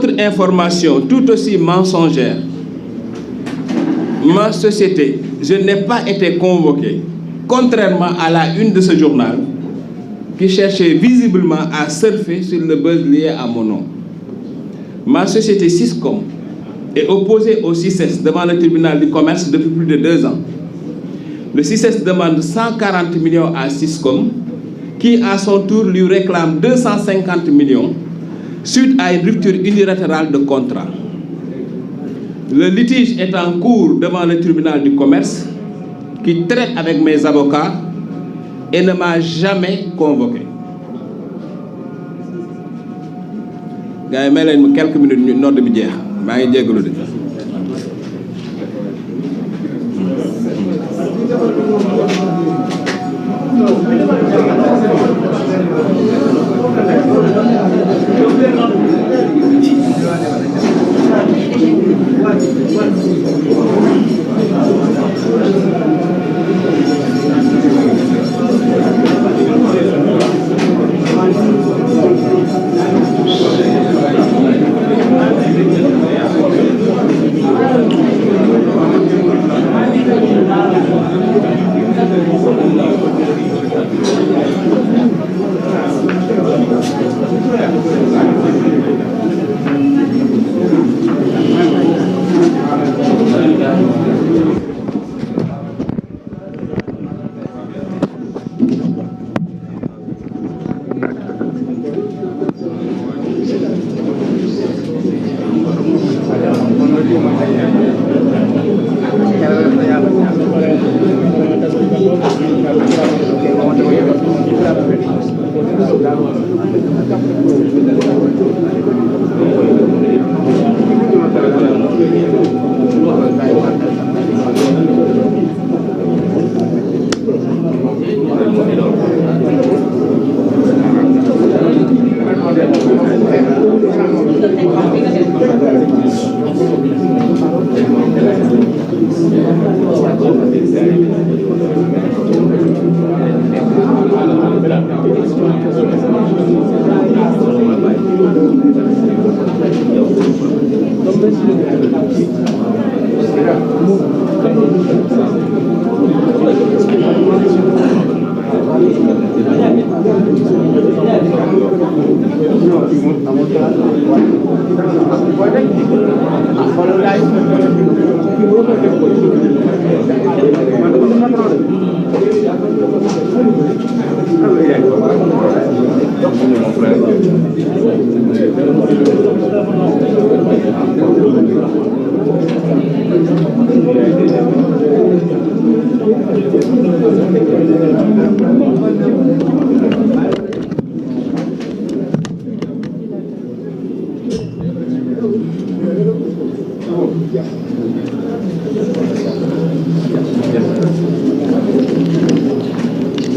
autre information tout aussi mensongère, ma société, je n'ai pas été convoqué, contrairement à la une de ce journal, qui cherchait visiblement à surfer sur le buzz lié à mon nom. Ma société Siscom est opposée au CICES devant le tribunal du commerce depuis plus de 2 ans. Le CICES demande 140 millions à Siscom, qui à son tour lui réclame 250 millions suite à une rupture unilatérale de contrat. Le litige est en cours devant le tribunal du commerce, qui traite avec mes avocats et ne m'a jamais convoqué. gars yi may leen ma quelques minutes ñu nodd bi jeex maa ngi jéggalu de.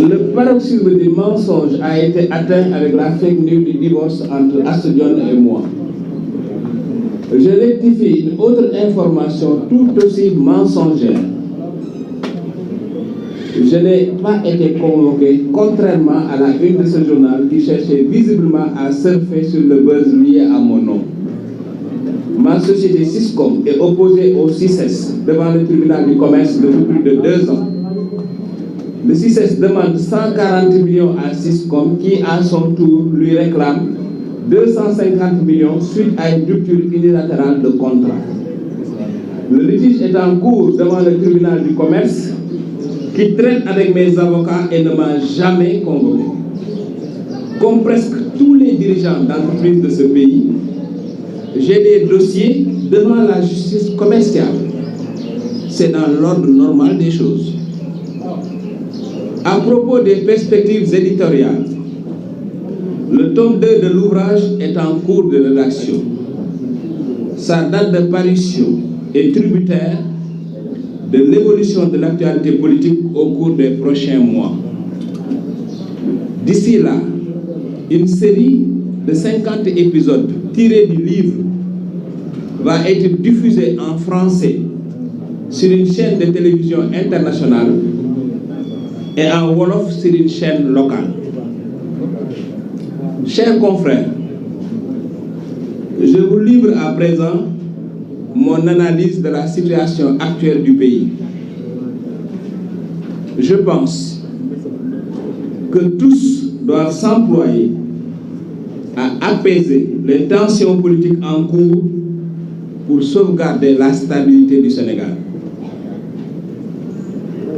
Le paroxysme du mensonge a été atteint avec la fake news du divorce entre Astou Dione et moi. Je rectifie une autre information tout aussi mensongère. Je n'ai pas été convoqué, contrairement à la une de ce journal qui cherchait visiblement à surfer sur le buzz lié à mon nom. Ma société Siscom est opposée au CICES devant le tribunal du commerce depuis plus de 2 ans. Le CICES demande 140 millions à Siscom qui, à son tour, lui réclame 250 millions suite à une rupture unilatérale de contrat. Le litige est en cours devant le tribunal du commerce qui traite avec mes avocats et ne m'a jamais convoqué. Comme presque tous les dirigeants d'entreprises de ce pays, j'ai des dossiers devant la justice commerciale. C'est dans l'ordre normal des choses. À propos des perspectives éditoriales, le tome 2 de l'ouvrage est en cours de rédaction. Sa date de parution est tributaire de l'évolution de l'actualité politique au cours des prochains mois. D'ici là, une série de 50 épisodes tirés du livre va être diffusée en français sur une chaîne de télévision internationale et en wolof sur une chaîne locale. Chers confrères, Je vous livre à présent mon analyse de la situation actuelle du pays. Je pense que tous doivent s'employer à apaiser les tensions politiques en cours pour sauvegarder la stabilité du Sénégal.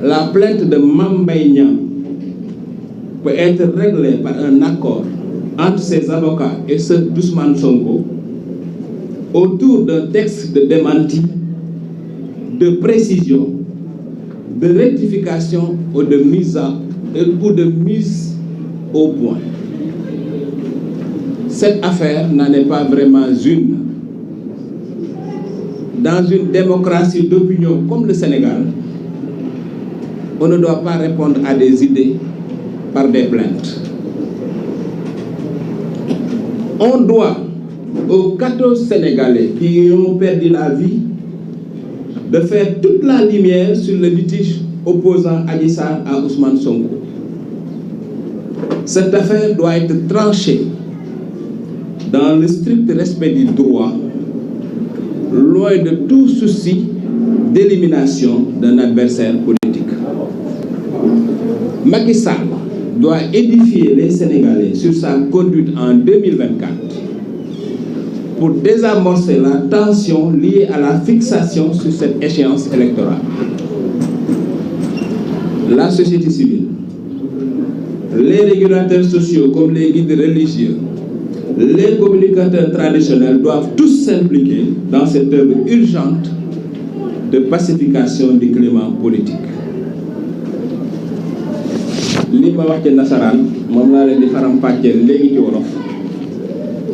La plainte de Mame Mbaye Niang peut être réglée par un accord entre ses avocats et ceux d'Ousmane Sonko autour d'un texte de démenti, de précision, de rectification ou de mise au point. Cette affaire n'en est pas vraiment une. Dans une démocratie d'opinion comme le Sénégal, on ne doit pas répondre à des idées par des plaintes. On doit aux 14 Sénégalais qui ont perdu la vie de faire toute la lumière sur le litige opposant Adji Sarr à Ousmane Sonko. Cette affaire doit être tranchée dans le strict respect du droit, loin de tout souci d'élimination d'un adversaire politique. Macky Sall doit édifier les Sénégalais sur sa conduite en 2024 pour désamorcer la tension liée à la fixation sur cette échéance électorale. La société civile, les régulateurs sociaux comme les guides religieux, les communicateurs traditionnels doivent tous s'impliquer dans cette œuvre urgente de pacification du climat politique. li ma wax ci nasaraan moom laa leen di faram fàcceel léegi ci wolof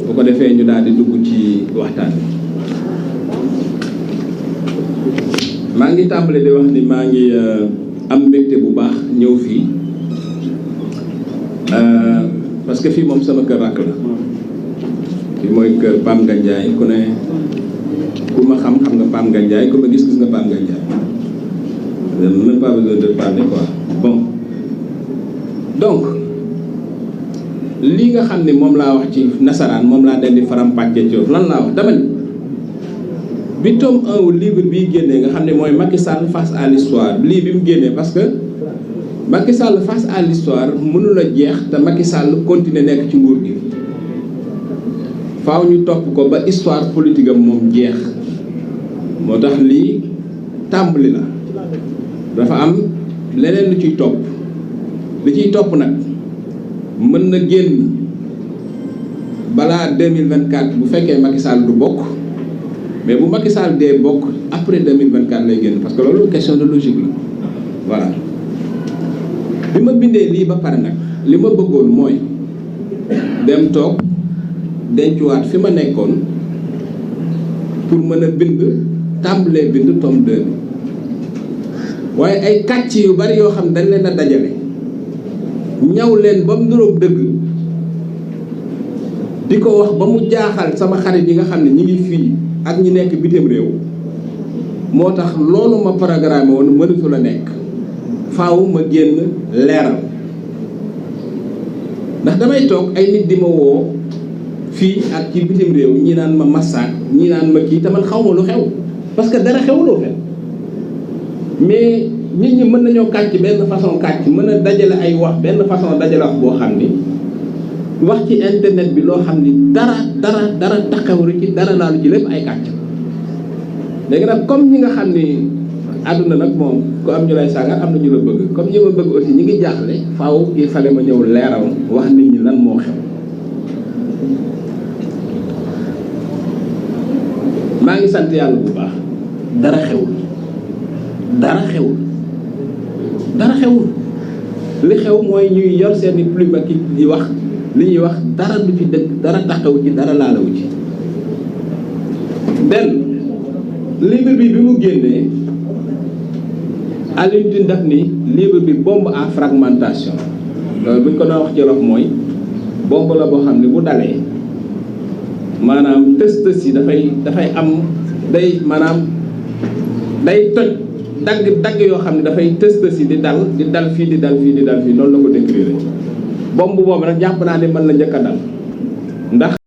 bu ko defee ñu daal di dugg ci waxtaan bi. maa ngi tàmbale di wax ni maa ngi am mbégte bu baax ñëw fii parce que fii moom sama kër rakk la fii mooy kër Pam Gandiaye ku ne ku ma xam nga Pam Gandiaye ku ma gis nga Pam Gandiaye même pas besoin de parler quoi. Bon donc li nga xam ne moom laa wax ci nasaraan moom laa leen di faram-pàccee ci lan laa wax dama ni bi tome 1 wu livre bii génnee nga xam ne mooy Macky Sall face à l'histoire lii bi mu génnee parce que Macky Sall face à l'histoire mënul a jeex te Macky Sall continuer nekk ci nguur gi faaw ñu topp ko ba histoire politique am moom jeex moo tax lii tàmbali la dafa am leneen lu ciy topp li ciy topp nag mën na génn balaa 2024 bu fekkee Macky Sall du bokk mais bu Macky Sall dee bokk après 2024 lay génn parce que loolu question de logique la voilà. bi ma bindee lii ba pare nag li ma bëggoon mooy dem toog dencuwaat fi ma nekkoon pour mën a bind tàmbalee bind tome 2 bi waaye ay kàcc yu bari yoo xam dañ leen a dajale ñaw leen ba mu niroog dëgg di ko wax ba mu jaaxal sama xarit yi nga xam ne ñi ngi fii ak ñi nekk bitim réew moo tax loolu ma programme woon mënatu la nekk faaw ma génn leeral ndax damay toog ay nit di ma woo fii ak ci bitim réew ñi naan ma massaak ñi naan ma kii te man xaw ma lu xew parce que dara xewloo fe mais nit ñi mën nañoo kàcc benn façon kàcc mën a dajale ay wax benn façon dajale wax boo xam ni wax ci internet bi loo xam ni dara taxawru ci dara laalu ci lépp ay kàcc léegi nag comme ñi nga xam ni àdduna nag moom ku am ñu lay saaga am na ñu la bëgg comme ñi ma bëgg aussi ñi ngi jaaxle faaw il fallait ma ñëw leeral wax nit ñi lan moo xew. maa ngi sant yàlla bu baax dara xewul li xew mooy ñuy yor seeni plume ak di wax li ñuy wax dara du ci dëgg dara taxaw ci dara laalawu ci. benn livre bi mu génnee Alioune Tine daf ni livre bi bombe à fragmentation loolu bu ñu ko doon wax ci wolof mooy bombe la boo xam ne bu dalee maanaam tës yi dafay am day maanaam day toj dagg yoo xam ne dafay tës yi di dal fii di dal fii noonu la ko décrire bombe boobu nag jàpp naa ne mën la njëkk a dal ndax